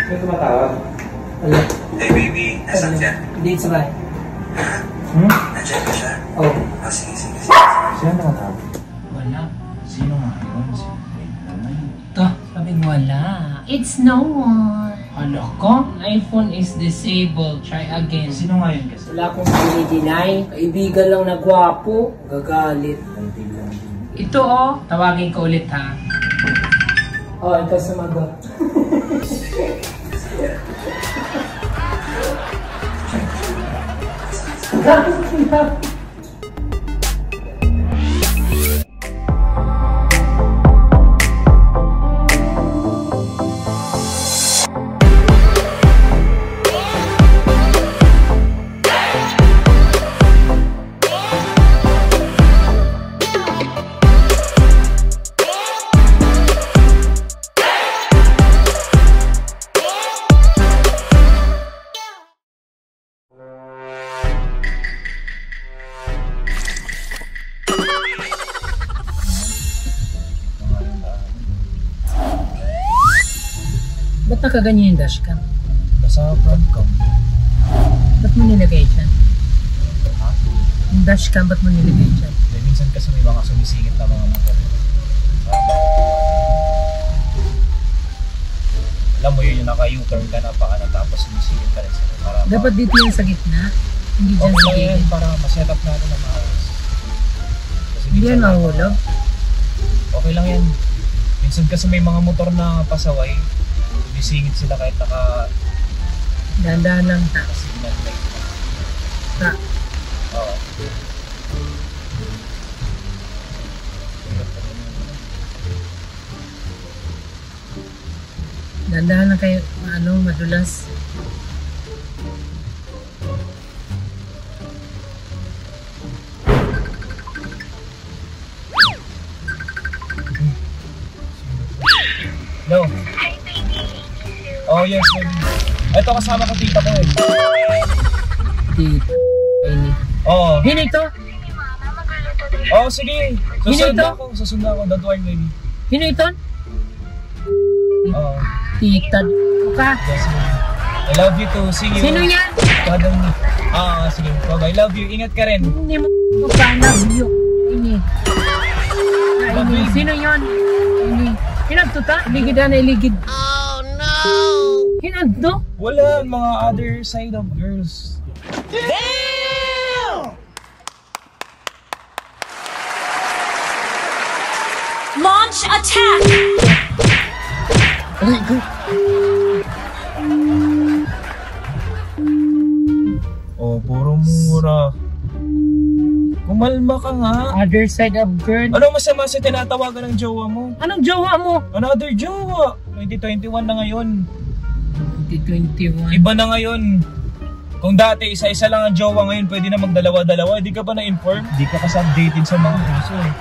Sino tumatawag? Wala. Hey baby, nasaan ka? Hindi sa bahay. Nandiyan ka siya? Oo. Oh, sige. Sino tumatawag? Wala. Sino nga yun? Ito, sabing wala. It's no one. Ano ko? iPhone is disabled. Try again. Sino nga yun kasi? Wala akong dinideny. Kaibigan lang na gwapo. Gagalit. Ito oh. Tawagin ko ulit ha. Oh, ito sumagot. Ba't nakaganyan yung dashcam? Nasa front ko. Ba't mo nilagay dyan? Ha? Yung dashcam, ba't mo nilagay dyan? Minsan kasi may mga sumisingit na mga motor. Alam mo yun, yung naka-U-turn ka na pa tapos sumisingit ka rin sila. Dapat dito yung sa gitna? Hindi dyan sa gilid? Para ma-set up natin na maayos. Hindi yan mahulog? Okay lang yan. Minsan kasi may mga motor na pasaway. Sumisingit sila kahit Dahan-dahan lang ta. signal light. Ta. Oo. Dahan-dahan lang kayo, madulas. No. Oh yes, baby. Ito kasama ko tita ko eh. Tita. Ini. Oo. Hinito? Oh, sige. Susunod ako. Don't worry, baby. Hinito? Oo. Tita. Ka. Yes, baby. I love you too. See you. Sino yan? Kadang ni. Sige. I love you. Ingat ka rin. Hindi mo ka love you. Ini. Ini. Sino yan? Ini. Hinagto ta? Ligidan na iligid. Oh no! Hinagto? Wala. Mga other side of girls. Damn! Launch attack! Ay, go. Oh, puro mura. Kumalma ka nga. Other side of girl. Ano masama sa tinatawagan ng jowa mo? Anong jowa mo? Another jowa. 2021 na ngayon. 2021. Iba na ngayon. Kung dati isa-isa lang ang jowa, ngayon pwede na magdalawa-dalawa. Hindi ka ba na-inform? Hindi ka kasi updated sa mga uso eh.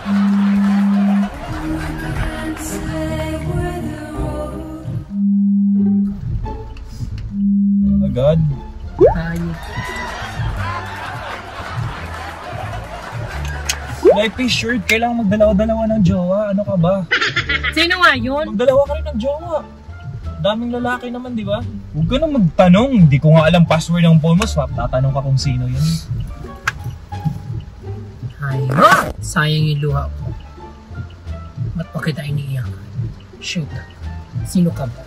Agad? Ay. Life is short. Kailangan magdalawa-dalawa ng jowa. Ano ka ba? Sino nga yun? Magdalawa ka rin ng jowa. Daming lalaki naman, di ba? Huwag ka na magtanong. Hindi ko nga alam password ng phone mo. Swap, tatanong ka kung sino yun. Ay, sayang yung luha ko. Ba't pa kita iniiyak? Shoot. Sino ka ba?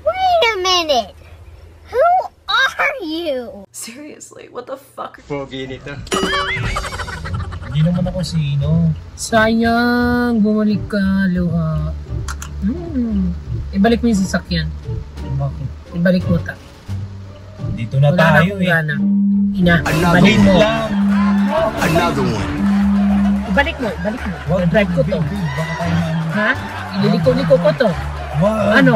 Wait a minute! Who are you? Seriously, what the fuck? Pogi nito. Hindi naman ako sino. Sayang, bumalik ka, luha. Ibalik mo yung sasakyan. Bakit? Ibalik mo ta. Dito na Wala na tayo akong eh. gana. Ina, ibalik Wait mo. lang. Another one. Ibalik mo, ibalik mo. Wag, Drive ko to. babe, baka tayo na. Ha? Ililiko-liko ko to. Wag. Ano?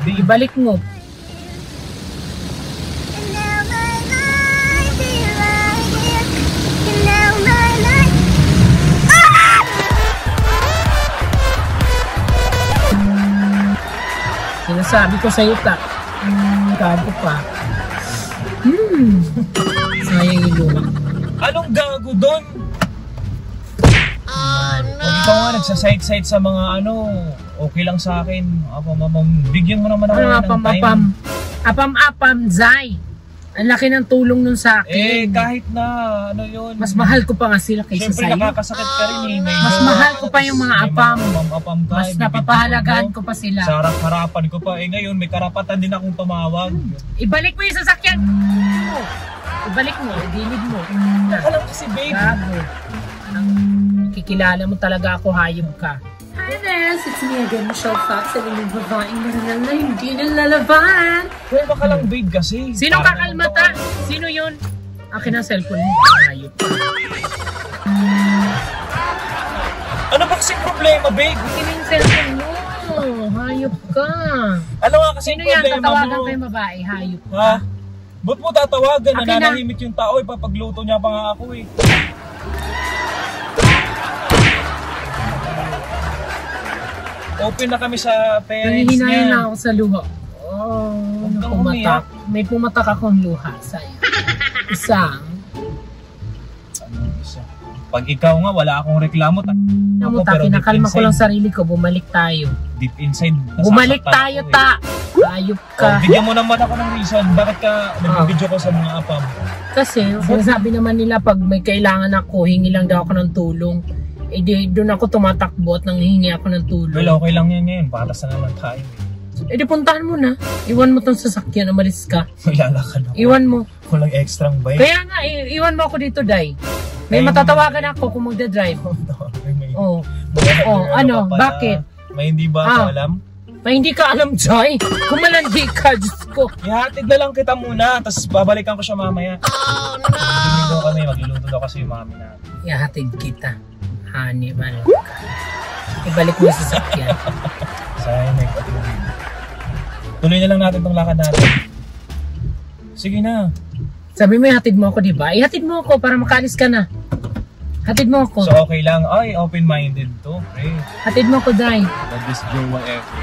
Babe, Ibalik mo. Sinasabi ko sa'yo ta. Gago pa. Sayang yung luha. anong gago doon? Oh no! Ikaw nga pagsasite-site sa mga ano, okay lang sa akin. Bigyan mo naman ako Ano, ng time. Apam-apam, Zay. Ang laki ng tulong nun sa akin. Kahit na, ano yun. Mas mahal ko pa nga sila kaysa Siyempre sa'yo. nakakasakit ka rin eh. Mas mahal ko pa yung mga apam. Apam ka. Mas napapahalagahan ko pa sila. Sa harap-harapan ko pa. Ngayon, may karapatan din akong tumawag. Ibalik mo yung sasakyan. Ibalik mo, idilid mo. Alam kasi, babe. Gago. Kikilala mo talaga ako, hayop ka. Hi there, it's me again, Michelle Fox, at yung babaeng marangal na hindi nalalaban. Well, baka lang babe kasi. Sino Parang kakalmata? Sino yun? Akin ang cellphone mo. Hayop ka. Ano ba kasing problema, babe? Akin yung cellphone mo. Hayop ka. Ano nga kasing Sino yan? problema Tatawagan mo? ko yung babae. Hayop ka. Ha? Ba't mo tatawagan? Akin na. Nananahimik yung tao, ipapagluto niya pa nga ako eh. Open na kami sa parents Nanghihinayan na niya. ako sa luha. Oh, Huwag kang pumatak. May pumatak akong luha sa'yo. Isang. Ano isa? Pag ikaw nga, wala akong reklamo. Namuta, kinakalma ko lang sarili ko. Bumalik tayo. Deep inside. Bumalik nasasaktan tayo, ako eh. Hayop ka. Bigyan mo naman ako ng reason. Bakit ka nag-video ko sa mga apam? Kasi, sinasabi naman nila pag may kailangan ako, hingi lang daw ako ng tulong. Eh di, doon ako tumatakbo at nanghihingi ako ng tulong. Well, okay lang yan ngayon. Patas na naman tayo eh. Eh di puntahan mo na. Iwan mo tong sasakyan, umalis ka. May lalakad ako. Iwan mo. Walang extrang bike. Kaya nga, iwan mo ako dito, Day. May matatawagan ako kung magdadrive. Oh. Oh, ano? Bakit? May hindi ba ako alam? May hindi ka alam, Jai. Kumalandi ka, Diyos ko. Ihatid na lang kita muna, tapos babalikan ko siya mamaya. Oh no! Magluluto daw kasi yung mami natin. Ihatid kita. Honey, man ka. Ibalik mo yung sasakyan. Sayang may patulog. Tuloy na lang natin tong lakad natin. Sige na. Sabi mo, ihatid mo ako, di ba? Ihatid mo ako para makaalis ka na. Hatid mo ako. So okay lang. Ay, open-minded to, pre. Hatid mo ako, Day. But this jowa ever.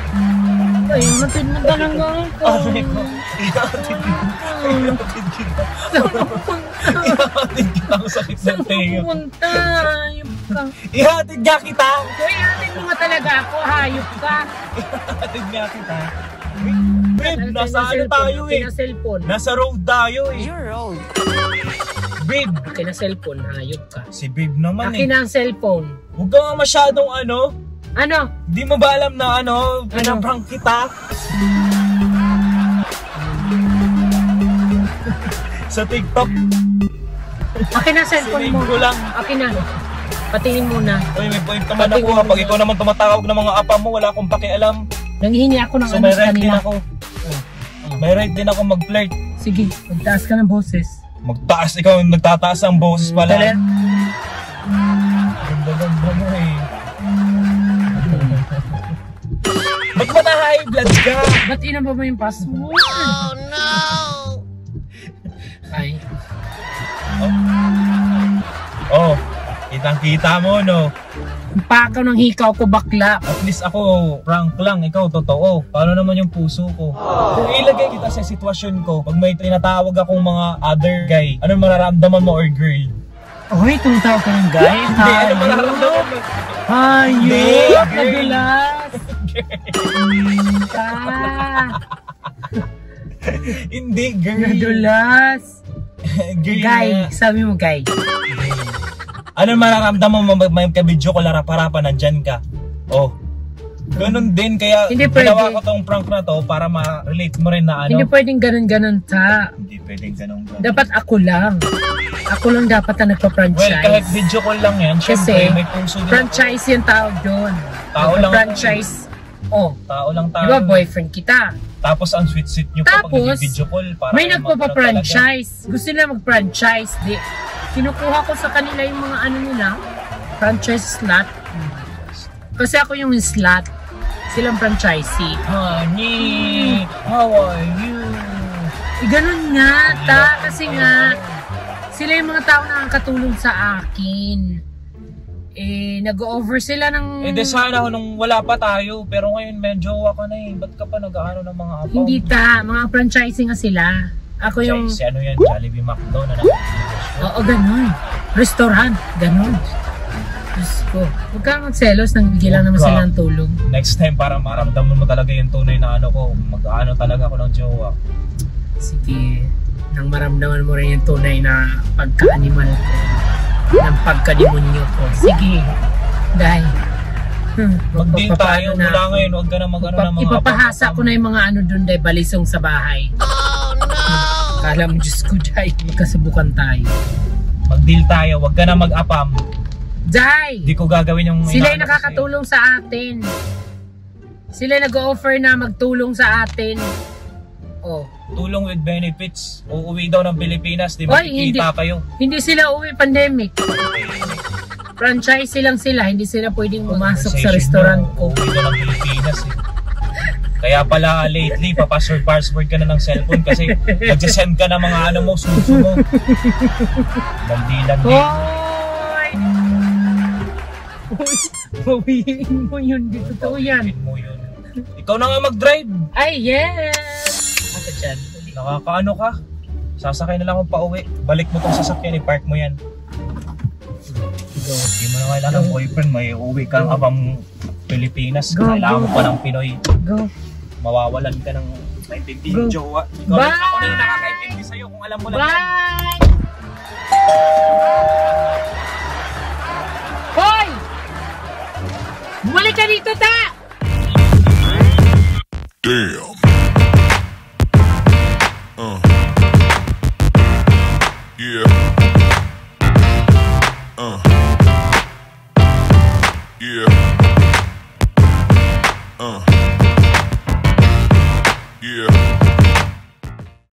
Ay, hatid mo talaga ako. Okay ko. Ihatid kita. Ihatid kita. Ang sakit ng tenga. Pumunta, hayop ka. Ihatid nga kita. Uy, hatid mo nga talaga ako, hayop ka. Ihatid nga kita. Babe, nasa ano tayo eh. Akin na cellphone. Nasa road tayo eh. You're old. Babe. Akin na cellphone, hayop ka. Si babe naman Akin eh. na ang cellphone. Huwag ka nga masyadong ano. Ano? Di mo ba alam na ano, pinaprank kita? Sa TikTok. Akin na cellphone mo. Sinig ko lang. Akin na. Patingin muna. Uy, may point naman ako ha. Pag ikaw naman tumatawag ng mga apa mo, wala akong pakialam. Nanghihingi ako ng So ano may sa right din kanila. ako. May right din ako mag-flirt. Sige, magtaas ka ng boses. Magtaas, ikaw nagtataas ang boses pala. Talit. Ganda-ganda mo eh. Ba't mo na high blood ka? Ba't inaba mo yung password? Oh no! Ay, Oh, kitang-kita mo no. pakaw ng hikaw ko, bakla. At least ako, prank lang, ikaw totoo. Paano naman yung puso ko? Kung ilagay kita sa sitwasyon ko, pag may tinatawag akong mga other guy, ano mararamdaman mo or girl? Uy, tumatawag ka ng guy. Hindi, ano mararamdaman mo? Hayop! Girl. Nadulas! Hindi, girl. Nadulas! Girl Guy, na. sabi mo guy. Ano mararamdaman mo may ka-video ko larap-harapan, nandyan ka? Oh. Ganun din, kaya Hindi ginawa pwede. ko tong prank na to para ma-relate mo rin na ano. Hindi pwedeng ganun-ganun ta. Hindi pwedeng ganun. Dapat ako lang. Ako lang dapat na Well, nagpa-franchise. kahit video call lang yan, syempre Kasi, may puso din. franchise yung tawag doon. Tao lang Franchise. Oh, Tao lang tayo. di ba boyfriend kita? Tapos ang sweet-sweet nyo pa pag Tapos, nag-video call. Para may kayo nagpapa-franchise. Gusto nila mag-franchise. Di, kinukuha ko sa kanila yung mga ano nila, franchise slot. Kasi ako yung slot. Silang franchisee. Honey, how are you? Ganun nga, kasi nga, sila yung mga tao na nakakatulong sa akin. Nag-over sila ng... Eh, de sana nung wala pa tayo, pero ngayon medyo ka na eh. Ba't ka pa nag-ano ng mga apaw? Hindi mga franchising nga sila. Ako yung... Si ano yan, Jollibee McDo na nakapagpapos. Oo, ganun. Restaurant, ganun. Diyos ko. Huwag ka magselos, nangbigay lang naman Huwag ka. sila ng tulong. Next time para maramdaman mo talaga yung tunay na ano ko, mag-ano talaga ako ng jowa. Sige, nang maramdaman mo rin yung tunay na pagka-animal ko, ng pagka-demonyo ko. Sige, dahil Mag-deal tayo mula ngayon, huwag ka na mag-ano na mga ipapahasa ko na yung mga ano dun dahil balisong sa bahay. Oh no! Kala mo, Diyos ko, dahil magkasubukan tayo. Mag-deal tayo, huwag ka na mag-apam. Dahil! Hindi ko gagawin yung... Sila yung inaano nakakatulong sa atin. Sila yung nag-offer na magtulong sa atin. Oh. sa'yo. Tulong with benefits. Uuwi daw ng Pilipinas, di Oy, makikita kayo. Hindi sila uwi pandemic. Franchise lang sila, hindi sila pwedeng pumasok sa restaurant ko. Uuwi daw ng Pilipinas eh. Kaya pala lately, password ka na ng cellphone kasi nagsasend ka na mga ano mo, suso mo. Bandilan din. Hoy! Bawiin mo yun, di totoo yan. Mo yun. Ikaw na nga mag-drive. Ay, yes! Ako dyan. Nakakaano ka? Sasakay na lang akong pauwi. Balik mo tong sasakyan, i-park mo yan. Hindi mo na kailangan ng boyfriend, may uwi ka ng abang Pilipinas. Go, Kailangan go. mo pa ng Pinoy. Go. Mawawalan ka ng naintindihan, Go. jowa. Bye! Ako na lang nakakaintindi sa'yo kung alam mo lang yan. Bye! Hoy! Bumalik ka dito, ta! Damn.